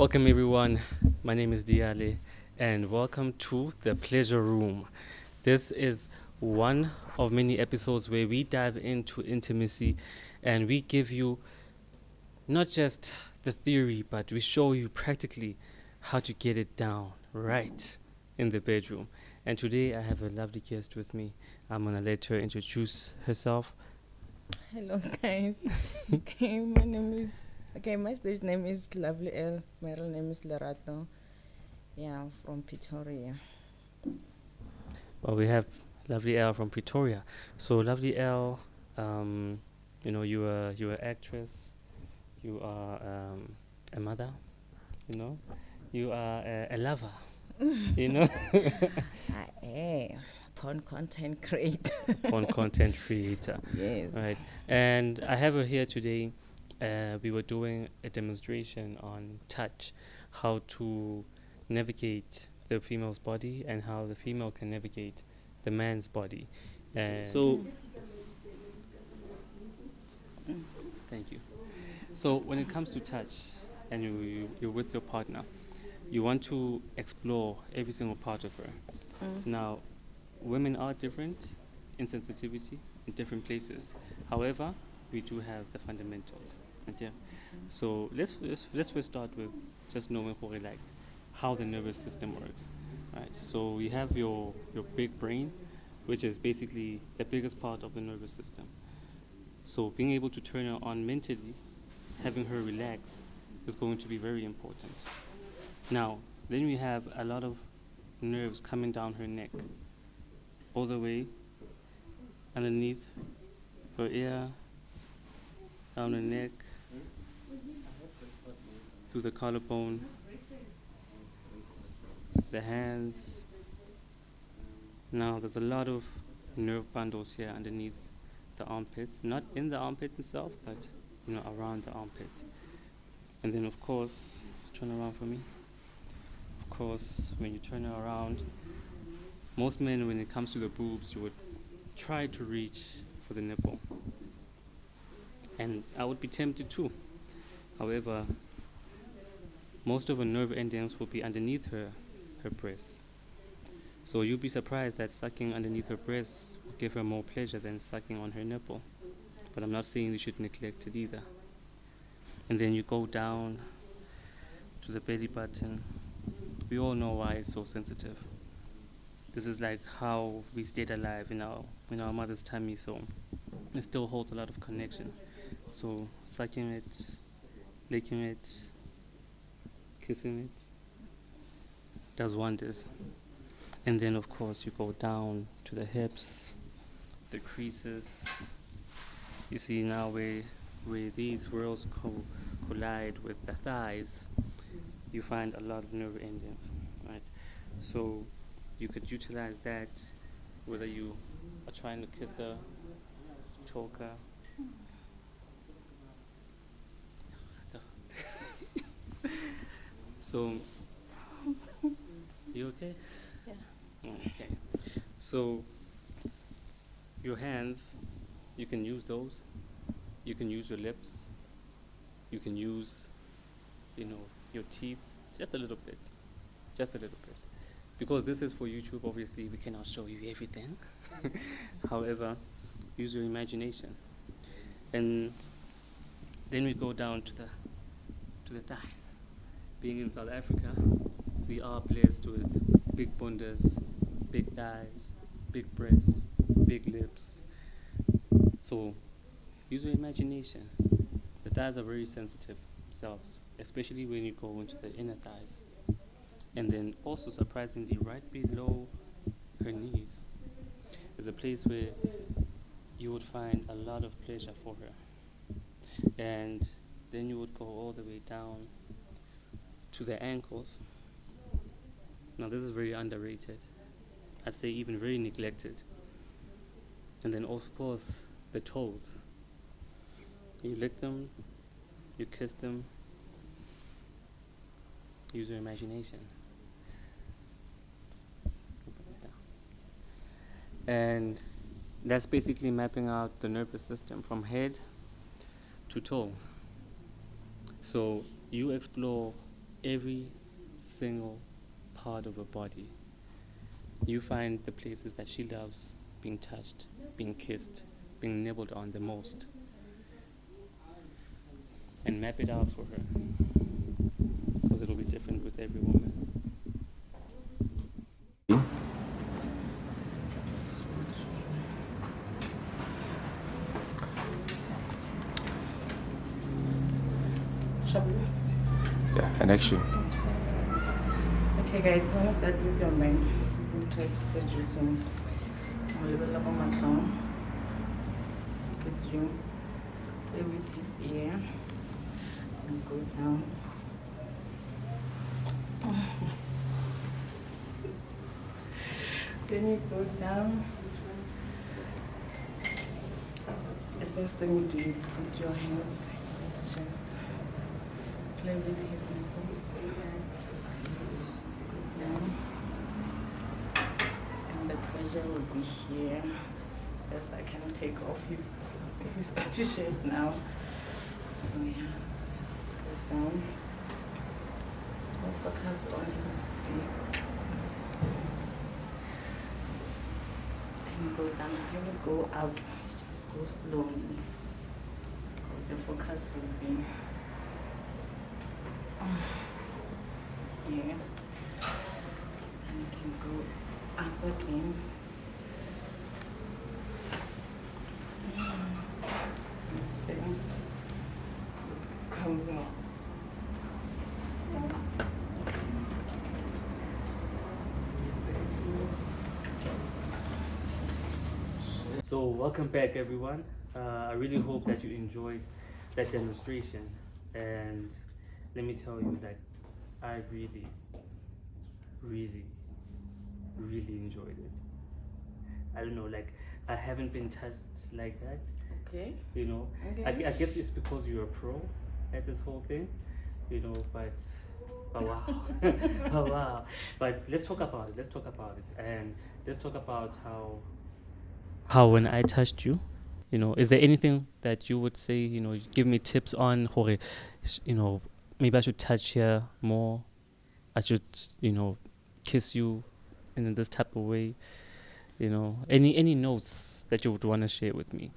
Welcome, everyone. My name is Diale, and welcome to the Pleasure Room. This is one of many episodes where we dive into intimacy and we give you not just the theory, but we show you practically how to get it down right in the bedroom. And today I have a lovely guest with me. I'm going to let her introduce herself. Hello, guys. My stage name is Lovely L. My real name is Lerato. Yeah, I'm from Pretoria. Well, we have Lovely L from Pretoria. So, Lovely L, you're an actress. You are a mother, you know. You are a lover, you know. I am porn content creator. Porn content creator, Yes. right? And I have her here today. We were doing a demonstration on touch, how to navigate the female's body and how the female can navigate the man's body. And so, thank you. So when it comes to touch and you're with your partner, you want to explore every single part of her. Now, women are different in sensitivity in different places. However, we do have the fundamentals. And yeah. So let's first start with just knowing like how the nervous system works. Right. So you have your big brain, which is basically the biggest part of the nervous system. So being able to turn her on mentally, having her relax, is going to be very important. Now, then we have a lot of nerves coming down her neck, all the way underneath her ear, down her neck, through the collarbone, the hands. Now, there's a lot of nerve bundles here underneath the armpits, not in the armpit itself, but around the armpit. And then, of course, just turn around for me. Of course, when you turn it around, most men, when it comes to the boobs, you would try to reach for the nipple. And I would be tempted too. However, most of her nerve endings will be underneath her breast. So you'll be surprised that sucking underneath her breast will give her more pleasure than sucking on her nipple. But I'm not saying you should neglect it either. And then you go down to the belly button. We all know why it's so sensitive. This is like how we stayed alive in our mother's tummy, so it still holds a lot of connection. So sucking it, licking it, kissing it does wonders. And then of course you go down to the hips, the creases. You see now where these worlds collide with the thighs, you find a lot of nerve endings, right? So you could utilize that whether you are trying to kiss her, choke her. So, you okay? Yeah. Okay. So, your hands, you can use those. You can use your lips. You can use, your teeth, just a little bit. Just a little bit. Because this is for YouTube, obviously, we cannot show you everything. However, use your imagination. And then we go down to the thighs. Being in South Africa, we are blessed with big bundas, big thighs, big breasts, big lips. So use your imagination. The thighs are very sensitive cells, especially when you go into the inner thighs. And then also surprisingly, right below her knees is a place where you would find a lot of pleasure for her. And then you would go all the way down to the ankles. Now this is very underrated. I'd say even very neglected. And then of course the toes. You lick them, you kiss them, use your imagination. And that's basically mapping out the nervous system from head to toe. So you explore every single part of her body. You find the places that she loves being touched, being kissed, being nibbled on the most, and map it out for her, because it'll be different with every woman. Yeah, and action. Okay, guys, when I start with your man, we'll try to set you some a little bit of my song. Get you play with his ear and go down. Then you go down. The first thing you do, you put your hands in his chest. Play with his nipples. Go down. And the pressure will be here. First, I can take off his t-shirt now. So yeah, go down. We'll focus on his dick. And go down. When you go up, just go slowly. Because the focus will be here. And you can go up again. It's very come. So welcome back, everyone. I really hope that you enjoyed that demonstration, and let me tell you that I really, really, really enjoyed it. I don't know, like I haven't been touched like that. Okay. You know, Okay. I guess it's because you're a pro at this whole thing. You know, but oh wow, oh wow. But let's talk about it. Let's talk about it, and let's talk about how when I touched you, you know, is there anything that you would say, you know, give me tips on, Jorge, you know, maybe I should touch here more, I should, you know, kiss you in this type of way, you know, any notes that you would want to share with me?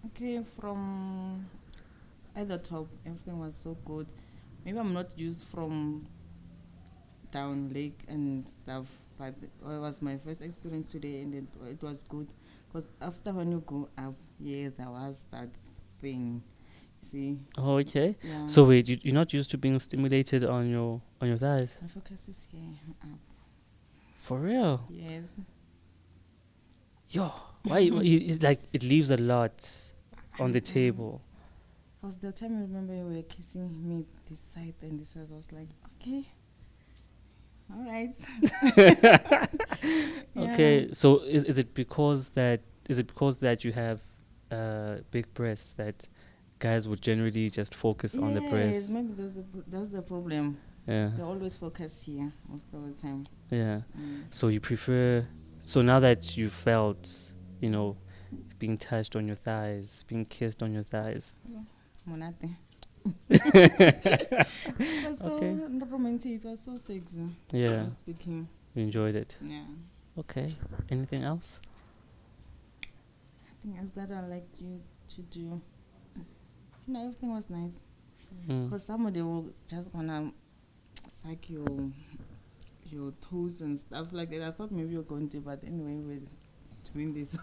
Okay, from at the top, everything was so good. Maybe I'm not used from down lake and stuff, but it was my first experience today, and it was good. Because after when you go up, yeah, there was that thing. See? Oh, okay. Yeah. So wait, you're not used to being stimulated on your thighs? My focus is here up. For real? Yes. Yo, why? It's like it leaves a lot on the table. Because the time I remember you were kissing me this side and this side, I was like, okay. All right. Okay, Yeah. so is it because that you have big breasts that guys would generally just focus on the breasts? Yes, maybe that's the problem. Yeah, They always focus here most of the time. yeah. So you prefer. So now that you felt, you know, being touched on your thighs, being kissed on your thighs. Monate. It was so Okay. romantic. It was so sexy. Yeah, Speaking. you enjoyed it. Yeah. Okay. Anything else? I think else that I liked you to do. You know, everything was nice. Mm. Because somebody will just gonna suck your toes and stuff like that. I thought maybe you're going to, but anyway, we're doing this.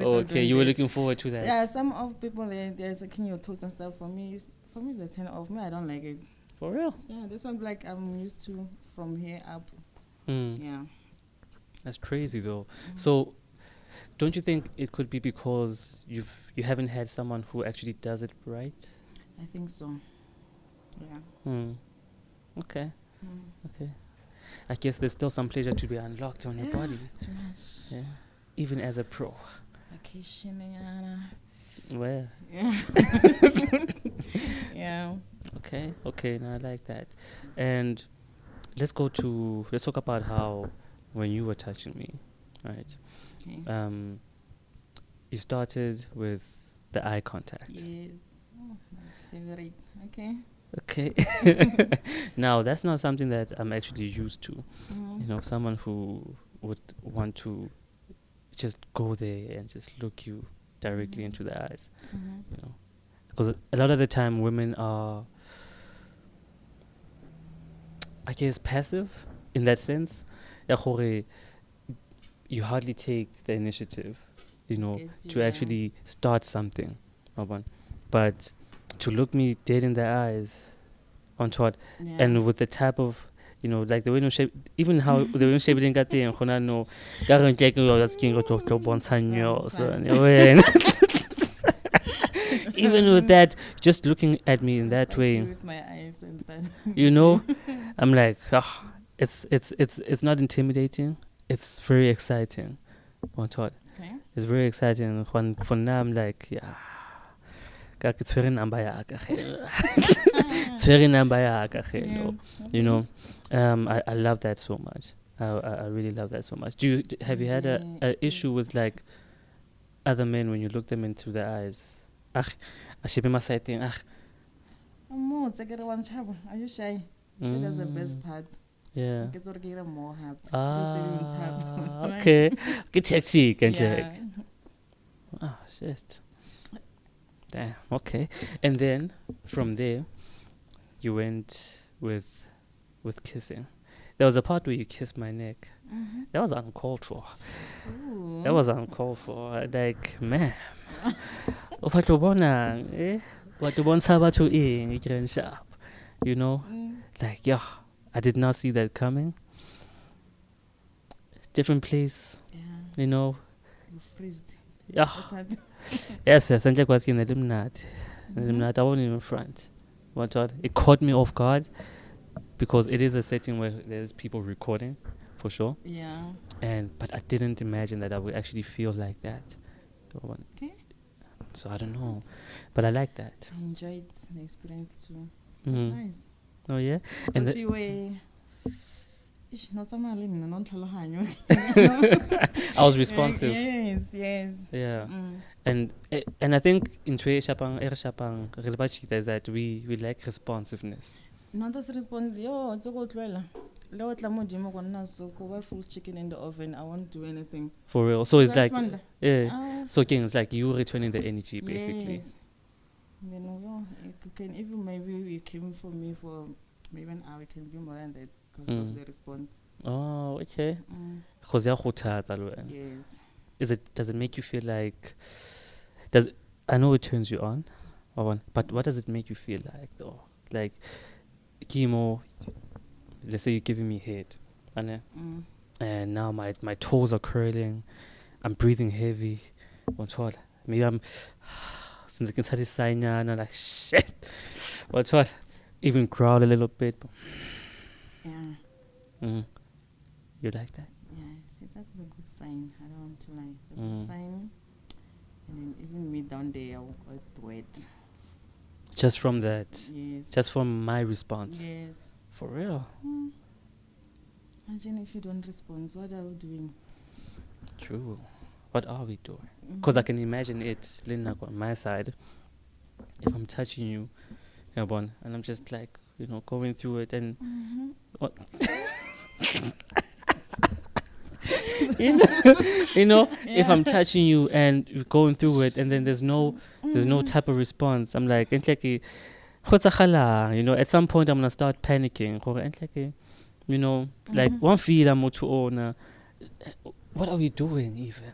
Okay, you were looking forward to that. Yeah, some of people they're sucking your toes and stuff. For me, it's the turn off. Me, I don't like it. For real? Yeah, this one's like I'm used to from here up. Mm. Yeah. That's crazy though. So, don't you think it could be because you haven't had someone who actually does it right? I think so. Yeah. Hmm. Okay. Okay. I guess there's still some pleasure to be unlocked on your body. Too much. Yeah. Even as a pro. Vacation. Well. Yeah. Yeah. Okay. Okay. Now I like that. And let's talk about how when you were touching me, right? Okay. You started with the eye contact. Yes. Oh, my favorite. Okay. Okay. Now that's not something that I'm actually used to. You know, someone who would want to just go there and just look you directly into the eyes. You know, because a lot of the time women are, I guess, passive in that sense. Ya gore you hardly take the initiative, you know, Get you, to yeah. actually start something. Mabon. But to look me dead in the eyes on Todd, Yeah. and with the type of, you know, like the way you shape, even how the way you shape it, got there, and no, that can check your skin go to bonsanyo, so even with that, just looking at me in that Like way, with my eyes and then you know, I'm like, it's not intimidating. It's very exciting. On Todd, okay. it's very exciting. When for now, I'm like, yeah, it's very number ya ka ge. It's very number ya ka ge, Yeah. no. You know, I love that so much. I really love that so much. Have you had a issue with like other men when you look them into the eyes? I should be my side thing. More, take it one chap. Are you shy? That's the best part. Yeah. Get sort of get more happy. Okay. Get tactic and Yeah. check. Oh shit. Damn. Okay. And then from there, you went with kissing. There was a part where you kissed my neck. That was uncalled for. Ooh. That was uncalled for. Like, man. O fa tlo bona, wa tlo bontsha batho eng e keng sharp. You know? Like, yeah, I did not see that coming. Different place, Yeah. you know. You freezed. Yeah. Yes, and Jack was in the limnat. I wasn't even front. What? It caught me off guard because it is a setting where there's people recording, for sure. Yeah. But I didn't imagine that I would actually feel like that. Okay. So I don't know, but I like that. I enjoyed the experience too. It was nice. Oh yeah, And you were. Not I was responsive. Yes. Yeah. And I think in Tue Shapang, Shapang, is that we like responsiveness. Not as response. Yo, it's a good trailer. Full chicken in the oven. I won't do anything. For real. So it's That's like, so again, it's like you returning the energy, basically. Yes. Then you can even maybe you came for me for maybe an hour. It can be more than that because of the response. Oh, okay. Because Yes. Does it make you feel like? I know it turns you on, but what does it make you feel like though? Like, chemo. Let's say you're giving me head, and now my toes are curling, I'm breathing heavy. Maybe I'm since I can start sign like shit. What? Even growl a little bit. Yeah. You like that? Yeah, see, that's a good sign. I don't want to lie. A good sign. And then even me down there, I'll get wet. Just from that? Yes. Just from my response? Yes. For real? Imagine if you don't respond. What are we doing? True. What are we doing? Because I can imagine it, Linda, on my side. If I'm touching you, and I'm just like, going through it and... If I'm touching you and you're going through it and then there's no type of response, I'm like, at some point I'm gonna start panicking. Like one feel I'm to own. What are we doing even?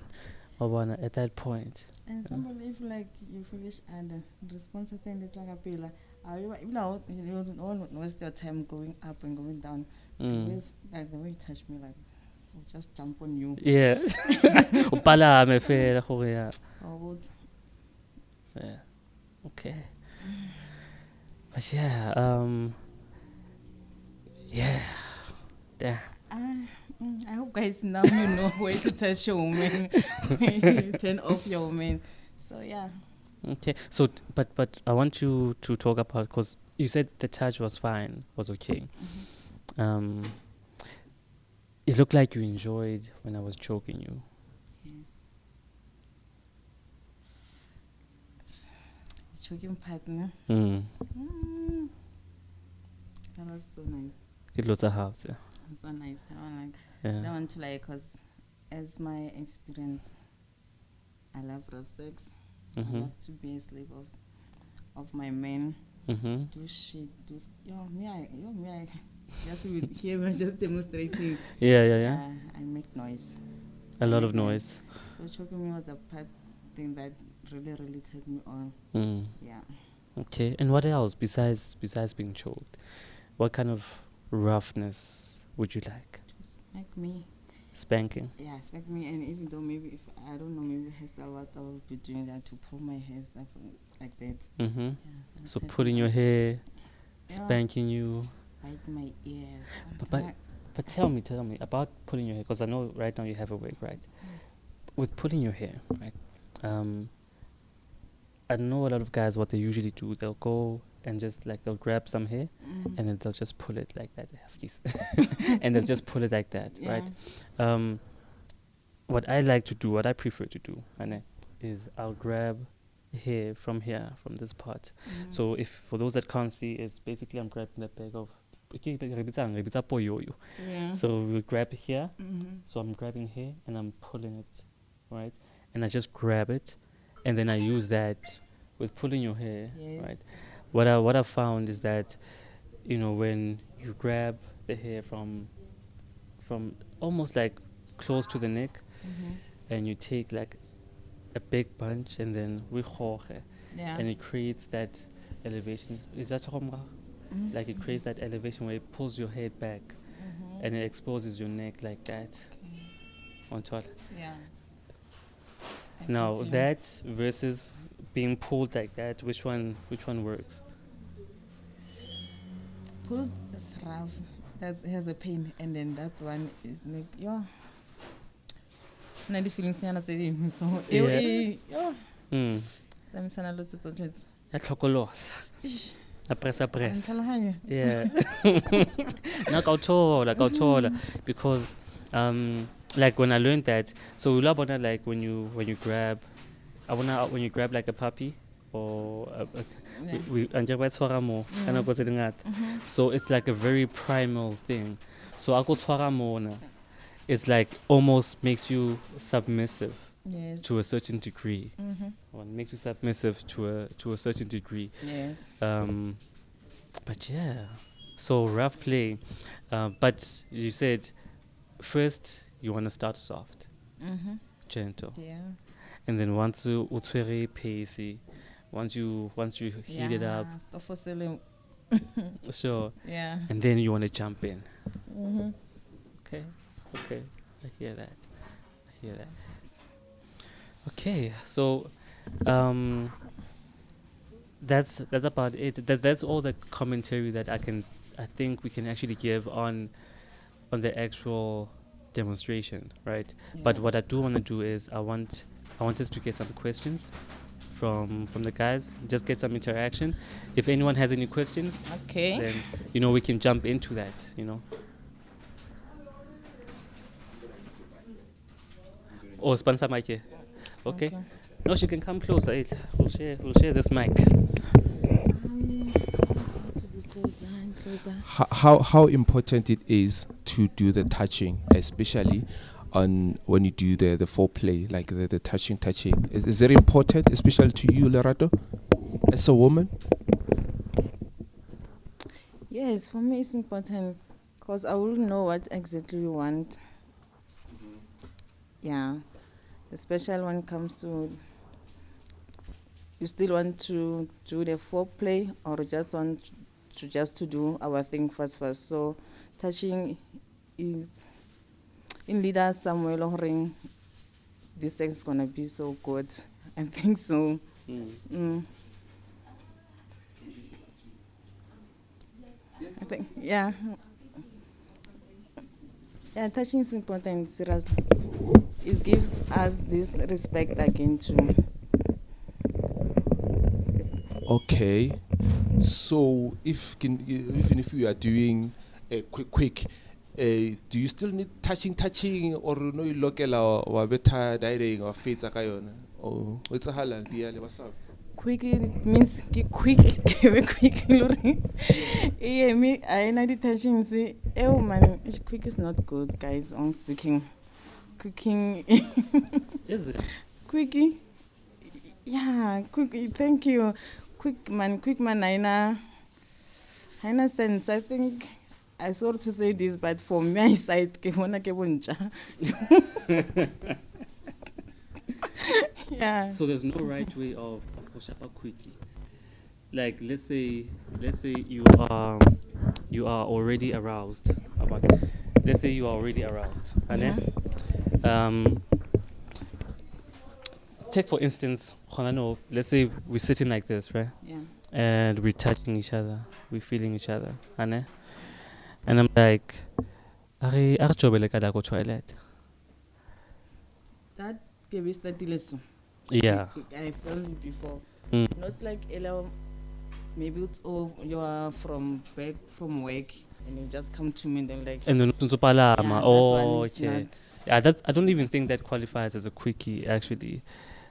At that point. And somebody, if like you finish and the response thing that like a pillar, you don't waste your time going up and going down. Like the way you touch me, like I'll just jump on you. Yeah. Yeah. Okay. But yeah, yeah. Damn. I hope guys now you know where to touch your woman. You turn off your woman. So yeah. Okay. So, but I want you to talk about, because you said the touch was fine, was okay. It looked like you enjoyed when I was choking you. Yes. Choking partner. was so nice. Dilo tsa hao tse. So nice. I don't like. Yeah. I want to like, cause as my experience, I love rough sex. I love to be a slave of my man. Do shit. Me. Just with here, we're just demonstrating. Yeah. I make noise. A lot of noise. So choking me was the part thing that really turned me on. Yeah. Okay. And what else besides being choked? What kind of roughness would you like? Smack me. Spanking. Yeah, smack me. And even though maybe if I don't know, maybe hairstyle, what I will be doing that to pull my hair stuff like that. Yeah, so pulling me your on. hair, spanking you. Bite my ears. But tell me about pulling your hair, because I know right now you have a wig, right? With pulling your hair, right? I know a lot of guys, what they usually do, they'll go and just like they'll grab some hair and then they'll just pull it like that, huskies, and they'll just pull it like that, right? What I like to do, what I prefer to do, is I'll grab hair from here, from this part. So if for those that can't see, it's basically I'm grabbing the bag of. Yeah. So we grab here. So I'm grabbing here and I'm pulling it, right? And I just grab it, and then I use that with pulling your hair, right? What I found is that, when you grab the hair from almost like close to the neck, and you take like a big bunch, and then and it creates that elevation. Is that like it creates that elevation where it pulls your head back, and it exposes your neck like that on top. Yeah. Now that versus being pulled like that, which one works? Pull is rough. That has a pain, and then that one is make the feelings so Press. Yeah. Because like when I learned that, so like when you grab like a puppy or so it's like a very primal thing. So it's like almost makes you submissive. Yes. To a certain degree. Or makes you submissive to a certain degree. Yes. But yeah, so rough play. But you said first you want to start soft, gentle. Yeah. And then once you utwere pacey, once you heat it up. Stuff for selling. Sure. Yeah. And then you want to jump in. Okay. I hear that. Okay, so that's about it. That's all the commentary that I think we can actually give on the actual demonstration, right? Yeah. But what I do want to do is I want us to get some questions from the guys, just get some interaction. If anyone has any questions, okay, then we can jump into that, Oh, sponsor mic here. Okay. No, she can come closer. We'll share this mic. How important it is to do the touching, especially on when you do the foreplay, like the touching. Is it important, especially to you, Lerato, as a woman? Yes, for me it's important because I will know what exactly you want. Yeah, especially when it comes to you still want to do the foreplay or just want to do our thing first. So touching is in leaders somewhere ring this sex is gonna be so good. I think so. I think yeah, touching is important, seriously. It gives us this respect again too. Okay, so even if you are doing a quick, do you still need touching or no you local or better dialing or fades akayona? Oh, it's a Diale, what's up? quick it means quick quick yeah me I know detention see oh man quick is not good guys on speaking cooking Is it? quickie yeah quick thank you quick man haina sense I think I sorry to say this but for my side ke bona ke bontsha yeah So there's no right way of Hoshapa quickly. Like let's say you are already aroused. Let's say you are already aroused. And then take for instance, let's say we're sitting like this, right? yeah And we're touching each other, we're feeling each other. And I'm like, are chobele kada go toilet. that gave us the lesson. Yeah. I felt it before. Mm. Not like Ella, maybe it's all you are from back from work and you just come to me and then like And then yeah, that one is okay. not- Yeah, I don't even think that qualifies as a quickie actually.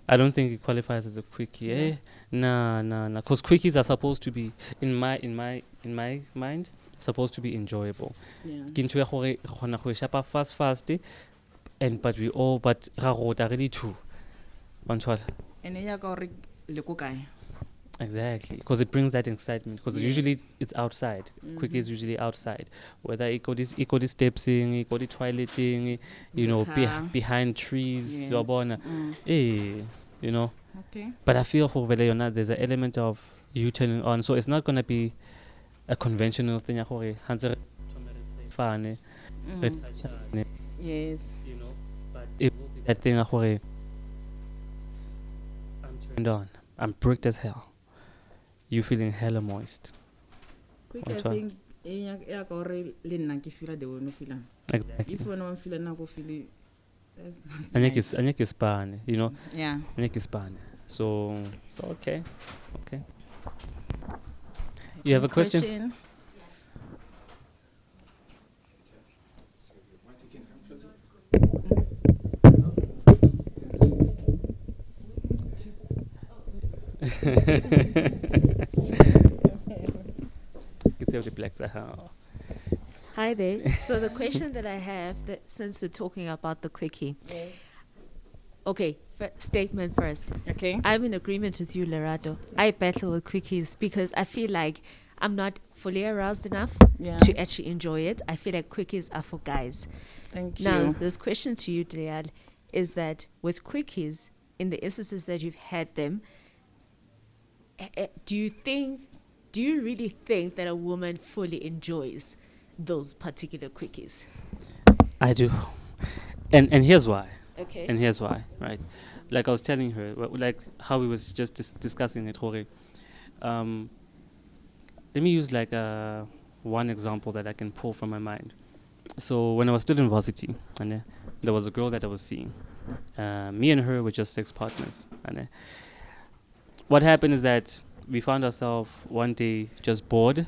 I don't think it qualifies as a quickie. Yeah. Nah. Because quickies are supposed to be in my mind supposed to be enjoyable. yeah. Ke ntho ya gore re kgona go e shapa fast but ra rota really too. Want what? And then you go le ko kae? Exactly, because it brings that excitement. Because Yes. usually it's outside. Quickie is usually outside. Whether it go the stepsing, it go the toileting, you know, Car. behind trees, Yes. you you know. Okay. But I feel for there's an element of you turning on. So it's not gonna be a conventional thing. Fun, Yes. you know, but it will be that thing. I'm turned on. I'm bricked as hell. You feeling hella moist. Quick One I time. think ya go re le nna ke feel the one feel. Exactly. If one feel na go feel that's not Anyake spane, you know. yeah. Anyake spane. So okay. You have a question? Get out the blacks. Hi there. So the question that I have, that since we're talking about the quickie, okay, statement first. Okay. I'm in agreement with you, Lerato. I battle with quickies because I feel like I'm not fully aroused enough Yeah. to actually enjoy it. I feel like quickies are for guys. Thank Now, you. this question to you, Diale, is that with quickies, in the instances that you've had them, do you really think that a woman fully enjoys those particular quickies? I do. And here's why. Okay. And here's why, right? Like I was telling her, like how we was just discussing it, Jorge. Let me use like one example that I can pull from my mind. So when I was still in varsity, and there was a girl that I was seeing. Me and her were just sex partners. And what happened is that we found ourselves one day just bored.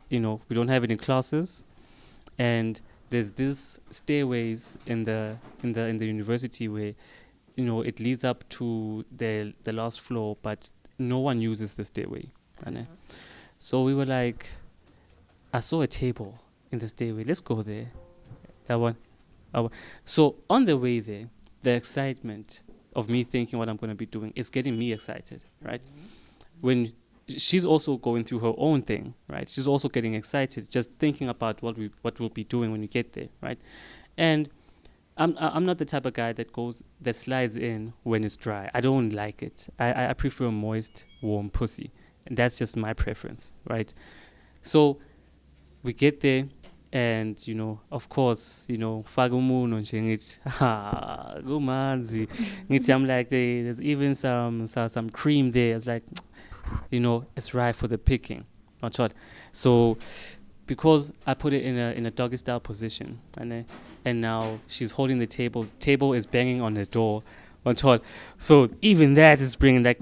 You know, we don't have any classes, and there's this stairways in the university where, you know, it leads up to the last floor, but no one uses the stairway. So we were like, I saw a table in the stairway. Let's go there. So on the way there, the excitement of me thinking what I'm going to be doing is getting me excited, right? When she's also going through her own thing, right? She's also getting excited just thinking about what we'll be doing when we get there, right? And I'm not the type of guy that slides in when it's dry. I don't like it. I prefer moist, warm pussy, and that's just my preference, right? So we get there, and you know, of course, you know, fagumun on ngithi ha gumanzi ngithi I'm like there's even some cream there. It's like, you know, it's ripe for the picking. Not short. So because I put it in a doggy style position, and now she's holding the table. Table is banging on the door. On top. So even that is bringing that.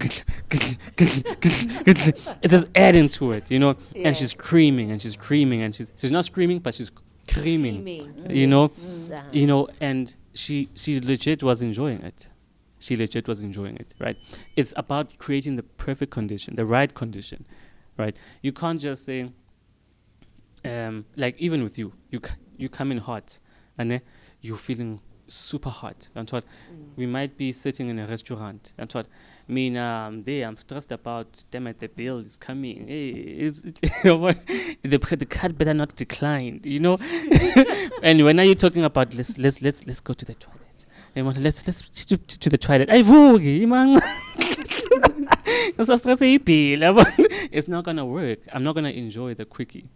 It's just adding to it, you know. Yeah. And she's screaming and she's not screaming, but she's screaming. You know, Yes. you know, and she legit was enjoying it. she legit was enjoying it, right? It's about creating the perfect condition, the right condition, right? You can't just say, like even with you, you come in hot, and you're feeling super hot. And what we might be sitting in a restaurant, and what I'm stressed about. Damn it, the bill is coming. Hey, the card better not decline, you know. And when are you talking about let's go to the toilet? Let's to the toilet. It's not gonna work. I'm not gonna enjoy the quickie.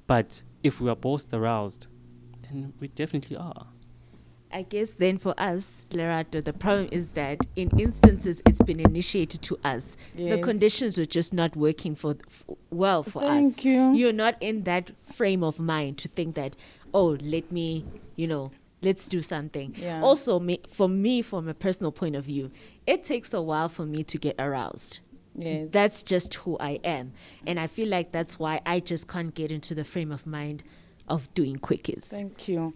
But if we are both aroused, then we definitely are. I guess then for us, Lerato, the problem is that in instances it's been initiated to us. The Yes. conditions were just not working well for us. Thank you. You're not in that frame of mind to think that, oh, let me, let's do something. Yeah. Also, for me, from a personal point of view, it takes a while for me to get aroused. Yes. That's just who I am. And I feel like that's why I just can't get into the frame of mind of doing quickies. Thank you.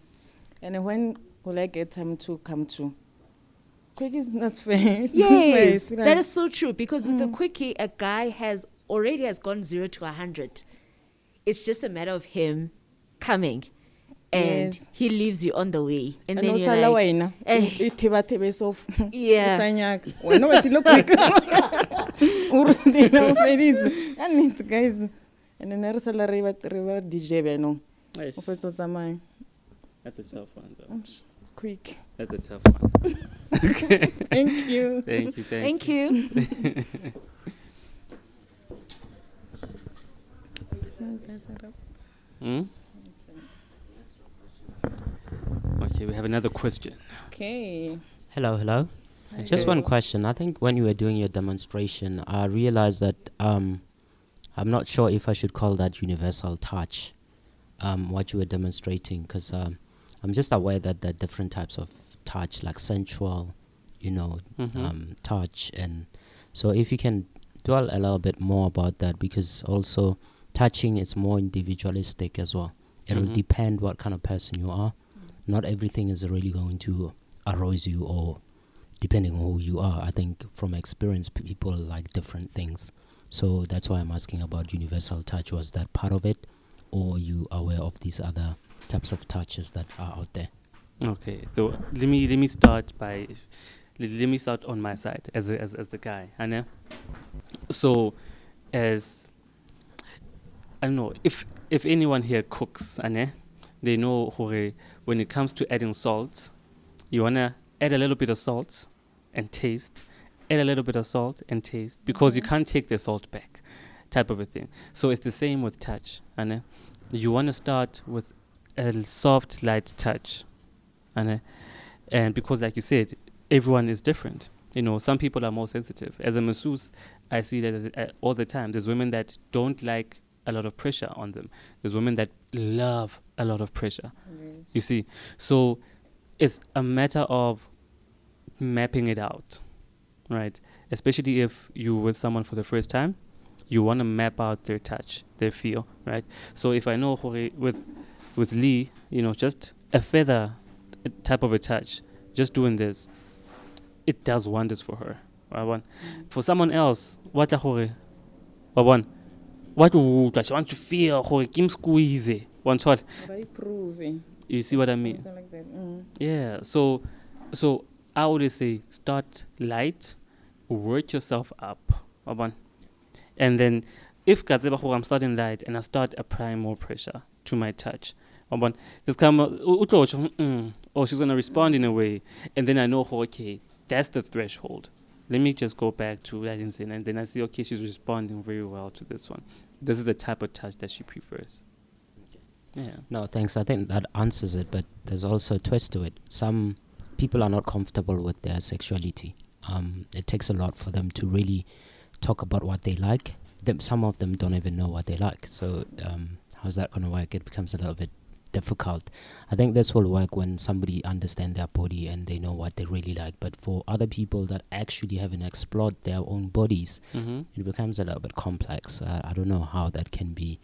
And when will I get time to come to? Quick is not fair. It's not Yes, fair. that is so true. Because with the quickie, a guy has gone 0 to 100. It's just a matter of him coming, and Yes. he leaves you on the way. And And then also you're like, wena. Ithiba sof. Yeah. Isanyaka. Wena wathi lo quick. Urudina ufeditse. I need guys. And then there salary but river DJ beno. Office of Zamai. That's a tough one, though. Quick. That's a tough one. Thank you. Thank you. thank you. Hmm? Okay, we have another question. Okay. Hello. Just one question. I think when you were doing your demonstration, I realized that I'm not sure if I should call that universal touch, what you were demonstrating, because I'm just aware that there are different types of touch, like sensual, touch. And so if you can dwell a little bit more about that, because also touching is more individualistic as well. It'll Mhm. depend what kind of person you are. Not everything is really going to arouse you, or depending on who you are. I think from experience, people like different things. So that's why I'm asking about universal touch. Was that part of it, or you aware of these other types of touches that are out there? Okay, so let me start on my side as the guy, Anna. So, as I don't know if anyone here cooks, Anna, they know when it comes to adding salt, you wanna add a little bit of salt and taste, add a little bit of salt and taste, because you can't take the salt back, type of a thing. So it's the same with touch, Anna. You wanna start with a soft, light touch, and because, like you said, everyone is different. Some people are more sensitive. As a masseuse, I see that all the time. There's women that don't like a lot of pressure on them. There's women that love a lot of pressure. Yes. You see, so it's a matter of mapping it out, right? Especially if you're with someone for the first time, you want to map out their touch, their feel, right? So if I know with Lee, just a feather type of a touch, just doing this, it does wonders for her. For someone else, what she wants to feel, Kim squeeze, what? By proving. You see what I mean? Something like that. Yeah. So I would say start light, work yourself up, and then if I'm starting light and I start applying more pressure to my touch, this she's gonna respond in a way, and then I know, okay, that's the threshold. Let me just go back to that incident, and then I see, okay, she's responding very well to this one. This is the type of touch that she prefers. Yeah. No, thanks. I think that answers it, but there's also a twist to it. Some people are not comfortable with their sexuality. It takes a lot for them to really talk about what they like. Some of them don't even know what they like. So how's that going to work? It becomes a little bit difficult. I think this will work when somebody understands their body and they know what they really like. But for other people that actually haven't explored their own bodies, it becomes a little bit complex. I don't know how that can be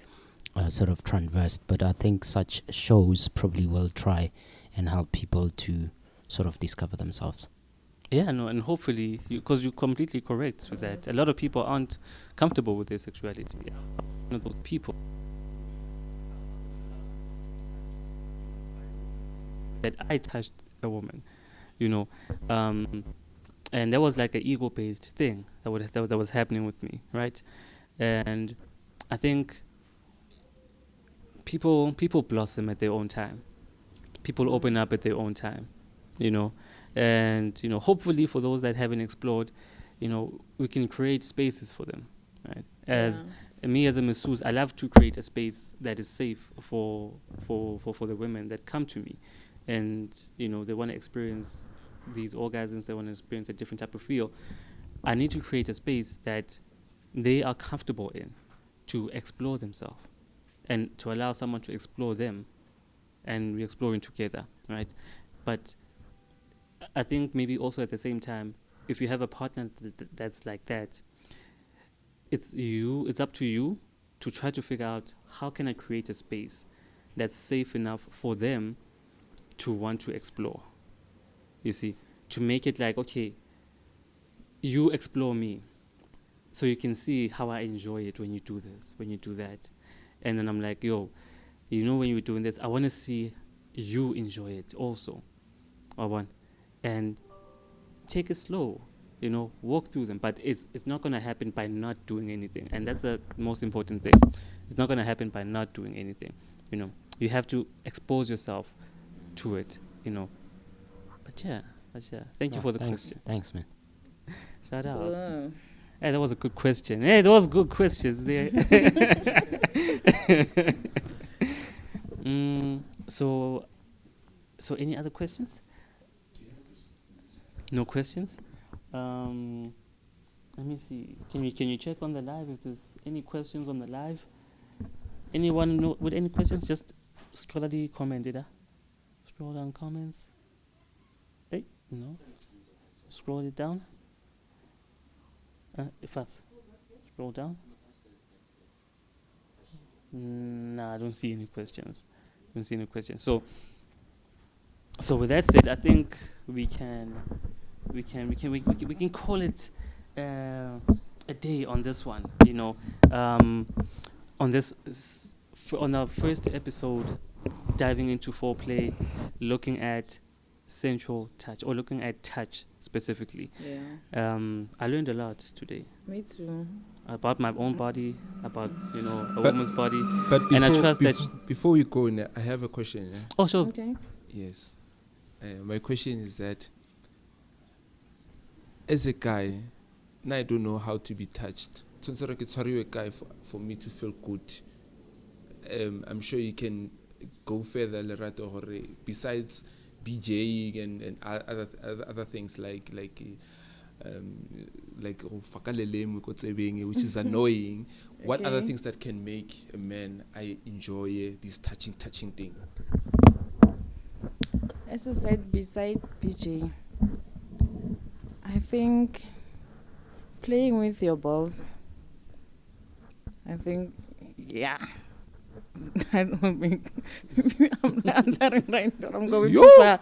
sort of traversed, but I think such shows probably will try and help people to sort of discover themselves. Yeah, no, and hopefully, because you're completely correct with that. A lot of people aren't comfortable with their sexuality. Yeah. One of those people that I touched a woman, you know, and that was like an ego-based thing that was happening with me, right? And I think people blossom at their own time. People open up at their own time, you know, and hopefully for those that haven't explored, we can create spaces for them, right? As me as a masseuse, I love to create a space that is safe for the women that come to me, and they want to experience these orgasms, they want to experience a different type of feel. I need to create a space that they are comfortable in to explore themselves and to allow someone to explore them, and we're exploring together, right? But I think maybe also at the same time, if you have a partner that's like that, it's up to you to try to figure out how can I create a space that's safe enough for them to want to explore. You see, to make it like, okay, you explore me, so you can see how I enjoy it when you do this, when you do that. And then I'm like, yo, when you're doing this, I want to see you enjoy it also. And take it slow, walk through them. But it's not going to happen by not doing anything. And that's the most important thing. It's not going to happen by not doing anything. You have to expose yourself to it, But yeah. Thank you for the question. Thanks, man. Shout out. Wow. Hey, that was a good question. Hey, that was good questions there. So any other questions? No questions? Let me see. Can you check on the live if there's any questions on the live? Anyone know, with any questions? Just scroll the comment, scroll down comments. Hey, no. Scroll it down. Fast. Scroll down. Nah, I don't see any questions. So with that said, I think we can call it a day on this one. On our first episode, diving into foreplay, looking at sensual touch, or looking at touch specifically. Yeah. I learned a lot today. Me too. About my own body, about a woman's body, But and I trust that. Before we go, I have a question. Oh, sure. Okay. Yes. My question is that, as a guy, now I don't know how to be touched. It's a guy for me to feel good. I'm sure you can go further, Lerato, besides BJing and other things like which is annoying. What other things that can make a man enjoy this touching thing? As I said, beside BJ, I think playing with your balls. I think, yeah. I don't think I'm not answering right now. I'm going too far.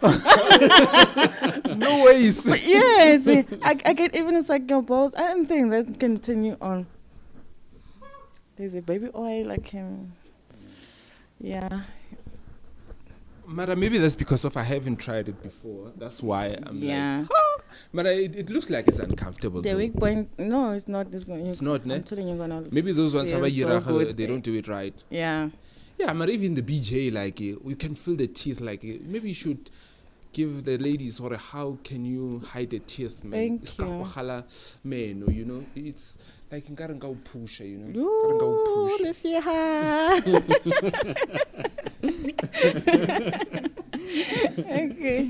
No ways. But yes, I can even suck your balls. I don't think that can continue on. There's a baby oil I can. Yeah. Mara, maybe that's because I haven't tried it before. That's why I'm like, Mara, it looks like it's uncomfortable. The weak point, no, it's not. It's not, I'm telling you, gonna. Maybe those ones feel they don't do it right. Yeah. Yeah, but even the BJ, like, you can feel the teeth. Like, maybe you should give the ladies, or how can you hide the teeth, man? Thank you. Man, it's like in Garanga push, Ooh, okay,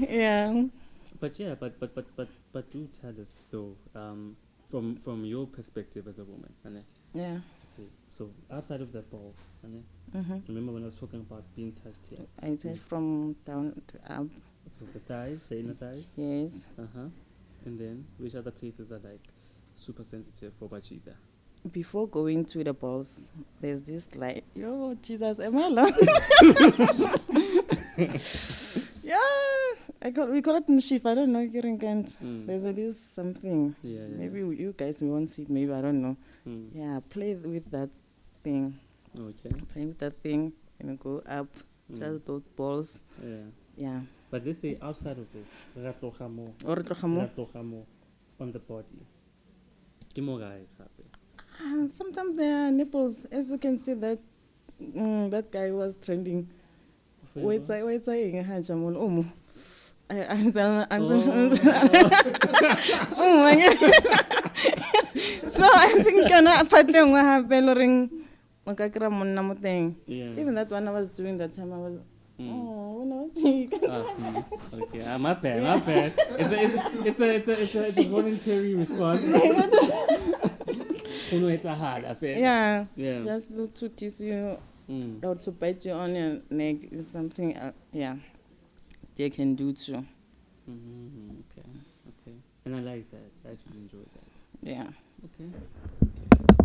yeah. But yeah, but do tell us though, from your perspective as a woman, Yeah. Okay, so outside of the balls, remember when I was talking about being touched here? I touch from down to up. So the thighs, the inner thighs. Yes. And then which other places are like super sensitive for Bachita? Before going to the balls, there's this light. Yo, Jesus, am I alone? Yeah, we call it mshif. I don't know. Kirinkant. Mm. There's at least something. Yeah. Maybe you guys won't see it. Maybe I don't know. Mm. Yeah, play with that thing. Okay. Play with that thing and go up. Mm. Just those balls. Yeah. Yeah. But let's say outside of this, ratogamo Or tlohamo. on the body. Ke mo kae gape? Sometimes there are nipples. As you can see, that that guy was trending. Wait, I Jamul. Oh my God. So I think kana pateng wa happen ring makakira monna mo teng. Yeah. Even that one I was doing that time I was Mm. oh no cheek. Ah, jeez. Okay. My bad. It's a voluntary response. Oh no, it's a hard affair. Yeah. Yeah. Just to kiss you Mm. or to bite you on your neck is something yeah. They can do too. Mm-hmm. Okay. And I like that. I actually enjoy that. Yeah. Okay.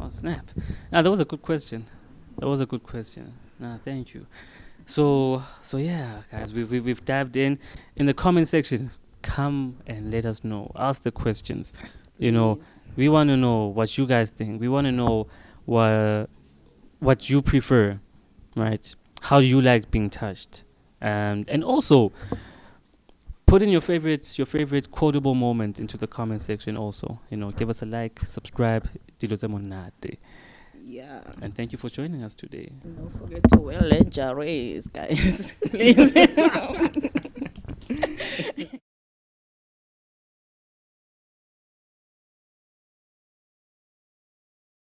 Oh, snap. That was a good question. Thank you. So yeah, guys, we've dived in the comment section. Come and let us know. Ask the questions. You know, Please. we want to know what you guys think. We want to know what you prefer, right? How you like being touched, and also put in your favorite quotable moment into the comment section. Also, you know, give us a like, subscribe. Dilo tse monate. Yeah. And thank you for joining us today. Don't forget to wear lingerie, guys. Please.